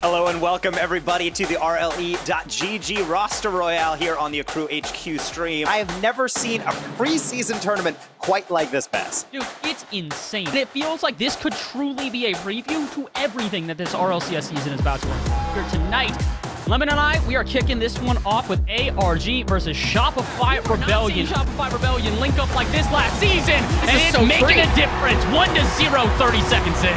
Hello and welcome everybody to the RLE.GG roster royale here on the Akrew HQ stream. I have never seen a preseason tournament quite like this, Bess. Dude, it's insane. It feels like this could truly be a preview to everything that this RLCS season is about to unfold. Here tonight, Lemon and I, we are kicking this one off with ARG versus Shopify Rebellion. Shopify Rebellion link up like this last season, and it's making a difference. 1-0, 30 seconds in.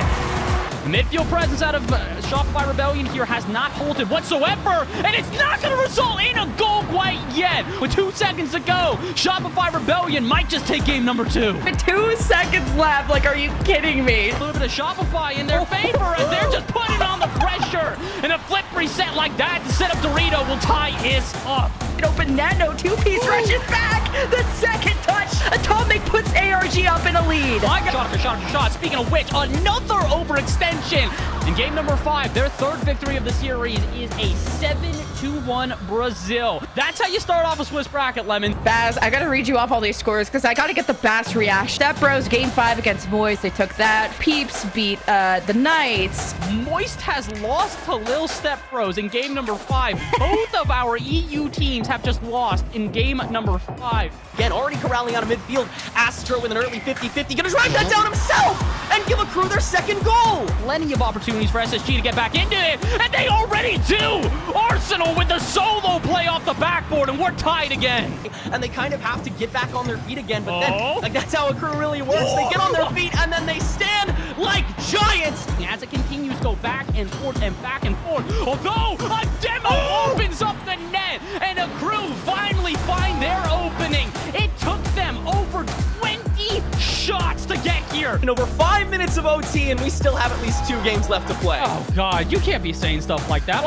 Midfield presence out of Shopify Rebellion here has not halted whatsoever, and it's not going to result in a goal quite yet. With 2 seconds to go, Shopify Rebellion might just take game number 2. With 2 seconds left, like, are you kidding me? A little bit of Shopify in their favor as they're just putting on the pressure, and a flip reset like that to set up Dorito will tie his up. Open Nano, 2-piece rushes back. The second touch, Atomic puts ARG up in a lead. I got shot after shot after shot. Speaking of which, another overextension. In game number 5, their third victory of the series is a 7-1 Brazil. That's how you start off a Swiss bracket, Lemon. Baz, I gotta read you off all these scores because I gotta get the Bass reaction. Step Bros game 5 against Moist, they took that. Peeps beat the Knights. Moist has lost to Lil Step Bros in game number 5. Both of our EU teams have just lost in game number 5. Again, already corralling out of midfield. Astro with an early 50-50. Gonna drive that down himself and give Akrew their second goal. Plenty of opportunities for SSG to get back into it, and they already do! Arsenal with the solo play off the backboard, and we're tied again. And they kind of have to get back on their feet again, but then, like, that's how Akrew really works. They get on their feet, and then they stand like giants. As it continues to go back and forth and back and forth, although a demo opens up the net, and Akrew finally find their opening. It took them over 20 shots to get here. And over 5 minutes of OT, and we still have at least 2 games left to play. Oh, God, you can't be saying stuff like that.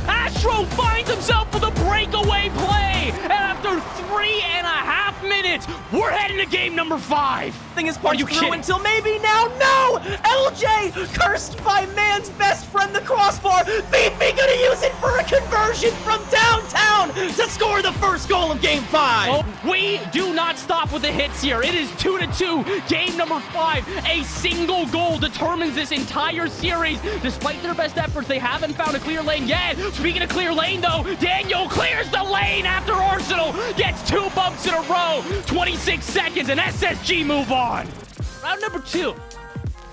Astro finds himself with a breakaway play, and after 3.5 minutes, we're heading to game number 5. Thing is punched through until maybe now. No! LJ cursed by man's best friend, the crossbar. Fifi gonna use it for a conversion from downtown to score the first goal of game 5. Oh, we do not stop with the hits here. It is 2-2. Game number 5. A single goal determines this entire series. Despite their best efforts, they haven't found a clear lane yet. Speaking of clear lane, though, Daniel clears the lane after Arsenal gets 2 bumps in a row. 26 seconds, and SSG move on. Round number 2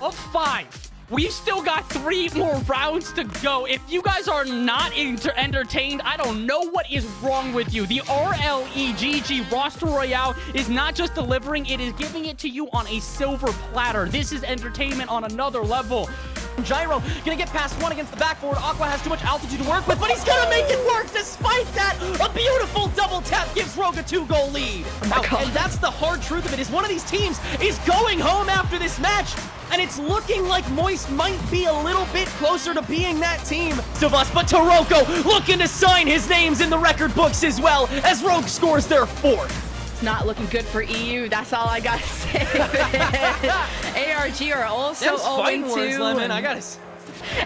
of 5. We've still got 3 more rounds to go. If you guys are not entertained, I don't know what is wrong with you. The RLE.GG roster royale is not just delivering, it is giving it to you on a silver platter. This is entertainment on another level. Gyro gonna get past one against the backboard. Aqua has too much altitude to work with, but he's gonna make it work despite that. A beautiful double tap gives Rogue a 2-goal lead. And that's the hard truth of it, is one of these teams is going home after this match, and it's looking like Moist might be a little bit closer to being that team of us. But Taroko looking to sign his names in the record books as well, as Rogue scores their 4th. Not looking good for EU. That's all I gotta say. ARG are also 0-2. Lemon, I gotta.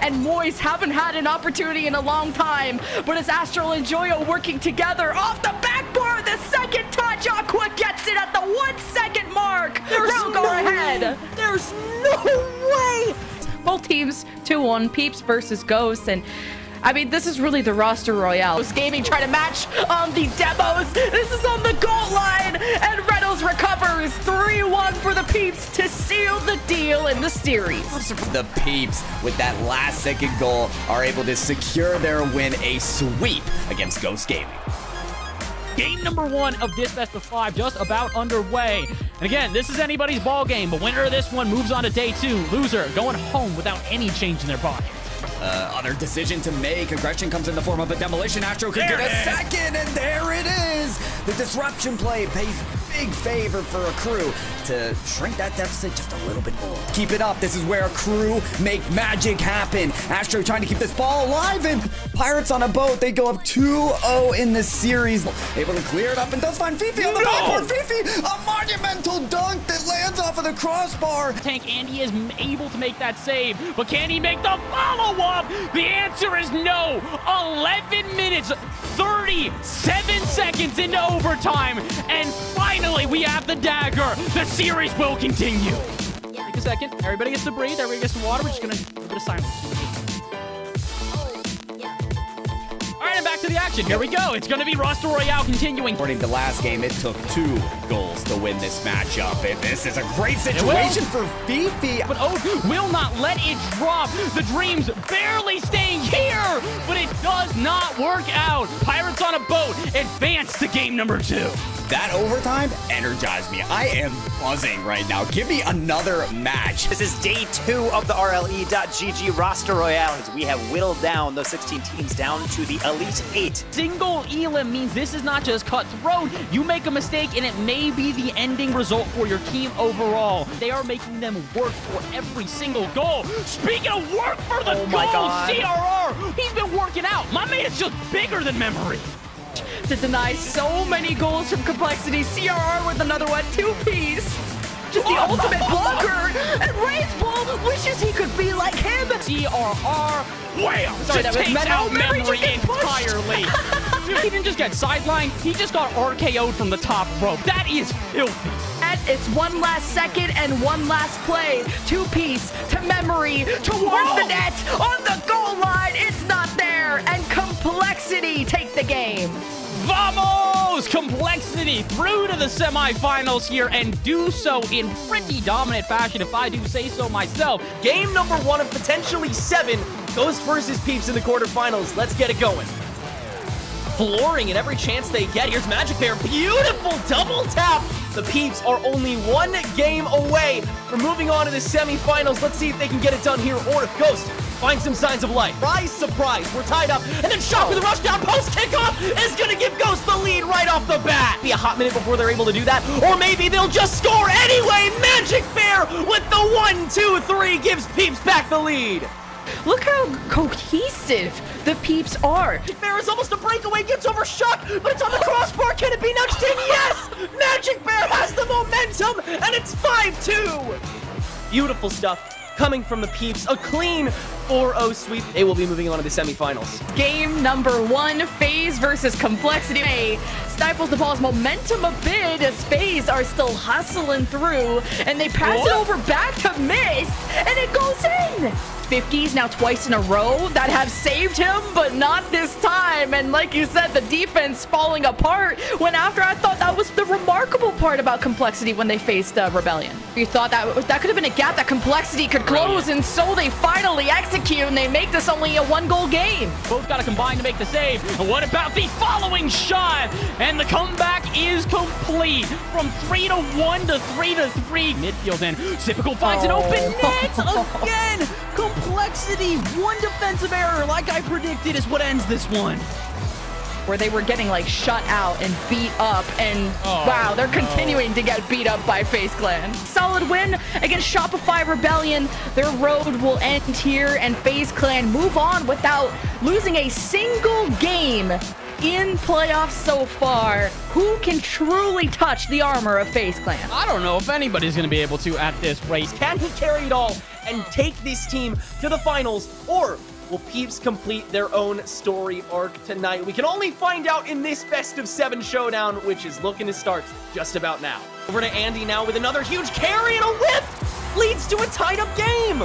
And Moist haven't had an opportunity in a long time, but it's Astral and Joyo working together off the backboard. The second touch, Aqua gets it at the 1 second mark. Rogue ahead. There's no way. Both teams 2-1. Peeps versus Ghost, and I mean, this is really the roster royale. Gaming trying to match on the demos. This is on the goal line, and Reynolds recovers. 3-1 for the Peeps to seal the deal in the series. The Peeps, with that last second goal, are able to secure their win, a sweep against Ghost Gaming. Game number 1 of this best of 5 just about underway. And again, this is anybody's ball game, but winner of this one moves on to day 2. Loser going home without any change in their pocket. Other decision to make. Aggression comes in the form of a demolition. Astro could get a second, and there it is. The disruption play pays big favor for Akrew to shrink that deficit just a little bit more. Keep it up. This is where Akrew make magic happen. Astro trying to keep this ball alive, and Pirates on a boat. They go up 2-0 in this series. Able to clear it up, and does find Fifi on the backboard. Fifi, a monumental dunk that lands off of the crossbar. Tank Andy is able to make that save, but can he make the follow-up? The answer is no. 11 minutes, 37 seconds into overtime, and finally we have the dagger. The series will continue. Take a second. Everybody gets to breathe. Everybody gets some water. We're just gonna do a bit of silence. back to the action. Here we go. It's going to be Roster Royale continuing. According to last game, it took 2 goals to win this matchup. And this is a great situation for Fifi. But Oak will not let it drop. The Dreams barely staying here, but it does not work out. Pirates on a boat advance to game number 2. That overtime energized me. I am buzzing right now. Give me another match. This is day 2 of the RLE.GG roster royale as we have whittled down those 16 teams down to the Elite 8. Single elim means this is not just cutthroat. You make a mistake and it may be the ending result for your team overall. They are making them work for every single goal. Speaking of work for the goal, CRR, he's been working out. My man is just bigger than memory. To deny so many goals from Complexity, CRR with another one, 2-piece. Just the ultimate blocker, and Ray's ball wishes he could be like him. CRR, wham! Sorry, just takes out memory entirely. He didn't just get sidelined, he just got RKO'd from the top rope. That is filthy. And it's one last second and one last play. 2-piece to memory, towards the net, on the goal line. It's not there, and Complexity take the game. Vamos! Complexity through to the semifinals here and do so in pretty dominant fashion, if I do say so myself. Game number 1 of potentially 7. Ghost versus Peeps in the quarterfinals. Let's get it going. Flooring at every chance they get. Here's Magic Bear. Beautiful double tap. The Peeps are only 1 game away from moving on to the semifinals. Let's see if they can get it done here or if Ghost finds some signs of life. Surprise, we're tied up. And then Shock with a rush down post kickoff is going to give Ghost the lead right off the bat. Be a hot minute before they're able to do that. Or maybe they'll just score anyway. Magic Bear with the 1-2-3 gives Peeps back the lead. Look how cohesive the Peeps are. Magic Bear is almost a breakaway, gets over Shock, but it's on the crossbar. Can it be nudged in? Yes! Magic Bear has the momentum, and it's 5-2. Beautiful stuff coming from the Peeps. A clean 4-0 sweep. They will be moving on to the semifinals. Game number 1, FaZe versus Complexity. Hey, stifles the ball's momentum a bit as FaZe are still hustling through, and they pass it over back to Mist, and it goes in. 50s now twice in a row that have saved him, but not this time. And like you said, the defense falling apart when after I thought that was the remarkable part about Complexity when they faced Rebellion. You thought that could have been a gap that Complexity could close, and so they finally execute and they make this only a 1-goal game. Both got to combine to make the save. And what about the following shot? And the comeback is complete from 3-1 to 3-3. Midfield and Typical finds an open net again. Complexity, 1 defensive error, like I predicted, is what ends this one. Where they were getting like shut out and beat up, and wow, they're continuing to get beat up by FaZe Clan. Solid win against Shopify Rebellion. Their road will end here, and FaZe Clan move on without losing a single game in playoffs so far. Who can truly touch the armor of FaZe Clan? I don't know if anybody's going to be able to at this rate. Can he carry it all and take this team to the finals, or will Peeps complete their own story arc tonight? We can only find out in this best of 7 showdown, which is looking to start just about now. Over to Andy now with another huge carry, and a whiff leads to a tied-up game.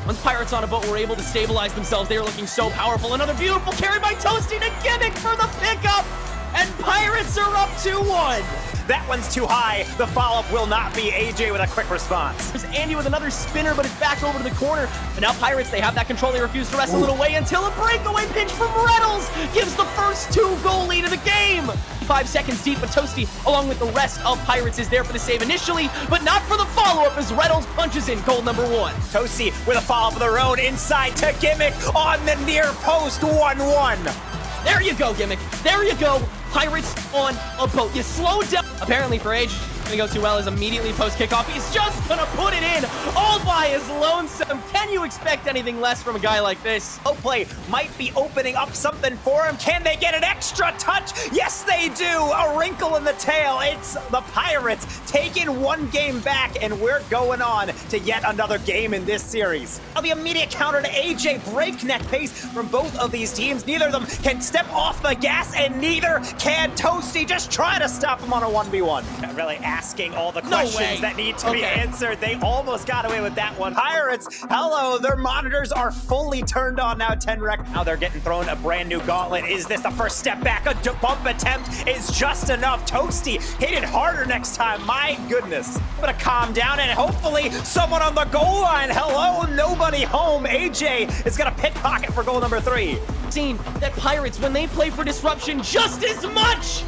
Once Pirates on a boat were able to stabilize themselves, they are looking so powerful. Another beautiful carry by Toasty to Gimmick for the pickup, and Pirates are up 2-1. That one's too high. The follow-up will not be. AJ with a quick response. There's Andy with another spinner, but it's back over to the corner. But now Pirates, they have that control. They refuse to wrestle it away until a breakaway pinch from Reynolds gives the first 2-goal lead of the game. 5 seconds deep, but Toasty, along with the rest of Pirates, is there for the save initially, but not for the follow-up as Reynolds punches in goal number 1. Toasty with a follow-up of their own inside to Gimmick on the near post. 1-1. There you go, Gimmick. There you go. Pirates on a boat. You slow down. Apparently for Age, gonna go too well is immediately post kickoff. He's just gonna put it in all by his lonesome. Can you expect anything less from a guy like this? Oh, play might be opening up something for him. Can they get an extra touch? Yes, they do. A wrinkle in the tail. It's the Pirates taking 1 game back, and we're going on to yet another game in this series. The immediate counter to AJ. Breakneck pace from both of these teams. Neither of them can step off the gas, and neither can Toasty. Just try to stop him on a 1v1. Really asking all the questions that need to be Okay. answered. They almost got away with that one. Pirates, hello, their monitors are fully turned on now, 10 rec. Now they're getting thrown a brand new gauntlet. Is this the first step back? A bump attempt is just enough. Toasty, hit it harder next time. My goodness. I'm gonna calm down and hopefully someone on the goal line. Hello, nobody home. AJ is gonna pickpocket for goal number 3. Seen that Pirates, when they play for disruption just as much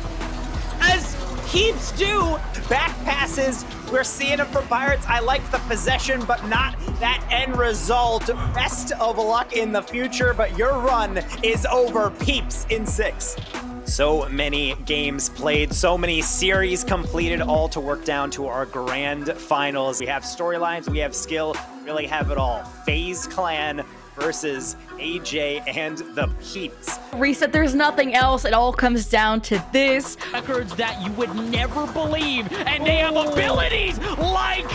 as Heaps do. Back passes, we're seeing them for Pirates. I like the possession, but not that end result. Best of luck in the future, but your run is over, Peeps, in 6. So many games played, so many series completed, all to work down to our grand finals. We have storylines, we have skill, really have it all. FaZe Clan versus AJ and the Peeps. Reset, there's nothing else. It all comes down to this. Records that you would never believe, and they have abilities like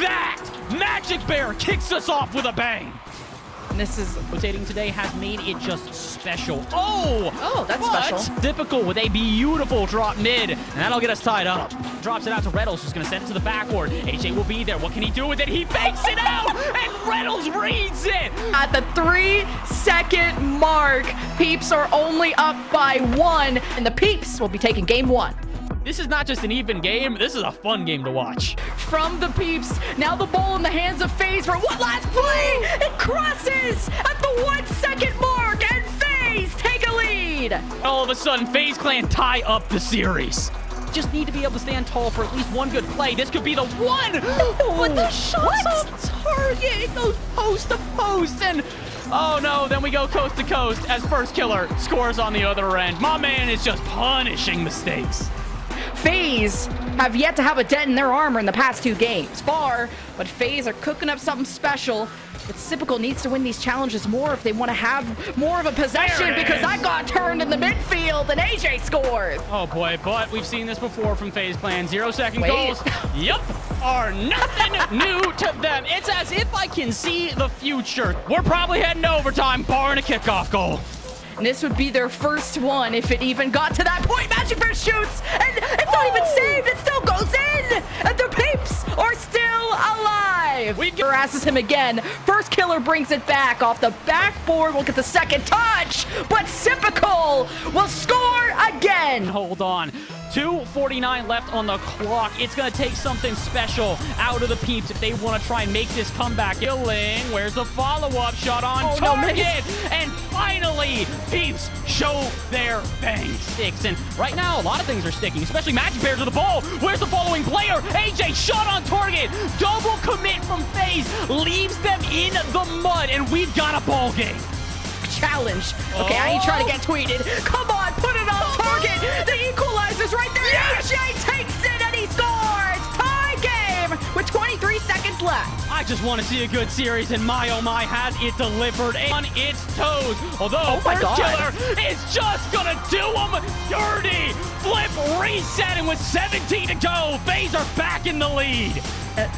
that. Magic Bear kicks us off with a bang. And this is rotating today has made it just special. Oh, that's but special. Difficult with a beautiful drop mid, and that'll get us tied up. Drops it out to Reynolds, who's gonna send it to the backboard. AJ will be there. What can he do with it? He fakes it out, and Reynolds reads it. At the 3-second mark, Peeps are only up by 1, and the Peeps will be taking game 1. This is not just an even game. This is a fun game to watch. From the Peeps, now the ball in the hands of FaZe for one last play. It crosses at the 1-second mark, and FaZe take a lead. All of a sudden, FaZe Clan tie up the series. Just need to be able to stand tall for at least one good play. This could be the one. But the shots off target. It goes post to post, and oh no, then we go coast to coast as First Killer scores on the other end. My man is just punishing mistakes. FaZe have yet to have a dent in their armor in the past 2 games. But FaZe are cooking up something special. But Sypical needs to win these challenges more if they want to have more of a possession, because I got turned in the midfield and AJ scored. Oh boy, but we've seen this before from FaZe Clan. 0-second goals, yep, are nothing new to them. It's as if I can see the future. We're probably heading to overtime, barring a kickoff goal. And this would be their first one if it even got to that point. Magic Bear shoots, and it's not even saved. It still goes in, and the Peeps are still alive. We harasses him again. First Killer brings it back off the backboard. We'll get the second touch, but Sypical will score again. Hold on. 2:49 left on the clock. It's going to take something special out of the Peeps if they want to try and make this comeback. Killing. Where's the follow-up shot on target? And finally, Peeps show their bang sticks. And right now, a lot of things are sticking, especially Magic Bears with the ball. Where's the following player? AJ shot on target. Double commit from FaZe leaves them in the mud, and we've got a ball game. Challenge. Okay, I ain't trying to get tweeted. Come on, put it on target. The equalizer's right there. Yes! AJ takes it and he scores. Tie game with 23 seconds left. I just want to see a good series, and my oh my, has it delivered on its toes. Although First Killer is just gonna do them dirty. Flip, reset, and with 17 to go, FaZe are back in the lead.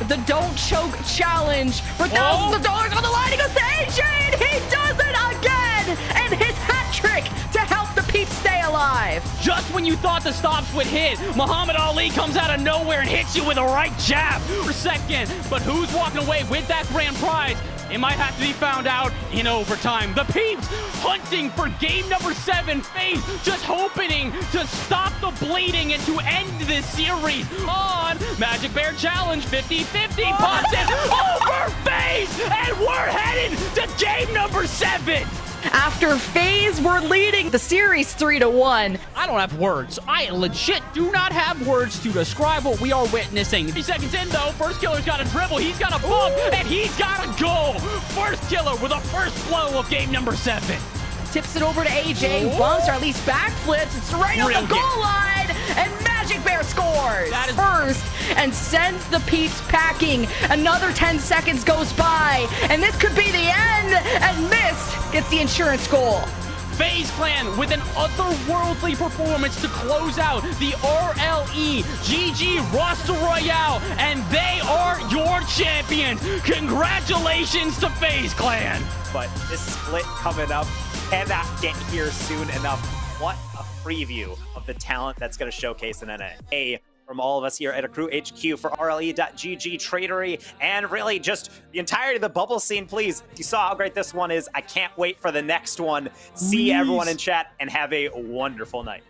The Don't Choke Challenge for thousands of dollars on the line. He goes to AJ, and he does it again. And his hat trick to help the Peeps stay alive. Just when you thought the stops would hit, Muhammad Ali comes out of nowhere and hits you with a right jab for second. But who's walking away with that grand prize? It might have to be found out in overtime. The Peeps hunting for game number 7. FaZe just hoping to stop the bleeding and to end this series on Magic Bear Challenge 50-50. Pots it over FaZe, and we're headed to game number 7. After FaZe were leading the series 3-1. I don't have words. I legit do not have words to describe what we are witnessing. 3 seconds in, though, First Killer's got a dribble, he's got a bump, and he's got a goal. First Killer with a first blow of game number 7. Tips it over to AJ, bumps or at least backflips. It's right on the goal line, and Magic Bear scores. That is first and sends the Peeps packing. Another 10 seconds goes by, and this could be the end, and Mist gets the insurance goal. FaZe Clan with an otherworldly performance to close out the RLE GG Roster Royale, and they are your champions. Congratulations to FaZe Clan. But this split coming up cannot get here soon enough. What a preview of the talent that's going to showcase in NA. From all of us here at Akrew HQ for RLE.GG, Tradery, and really just the entirety of the bubble scene, please. If you saw how great this one is, I can't wait for the next one. See everyone in chat and have a wonderful night.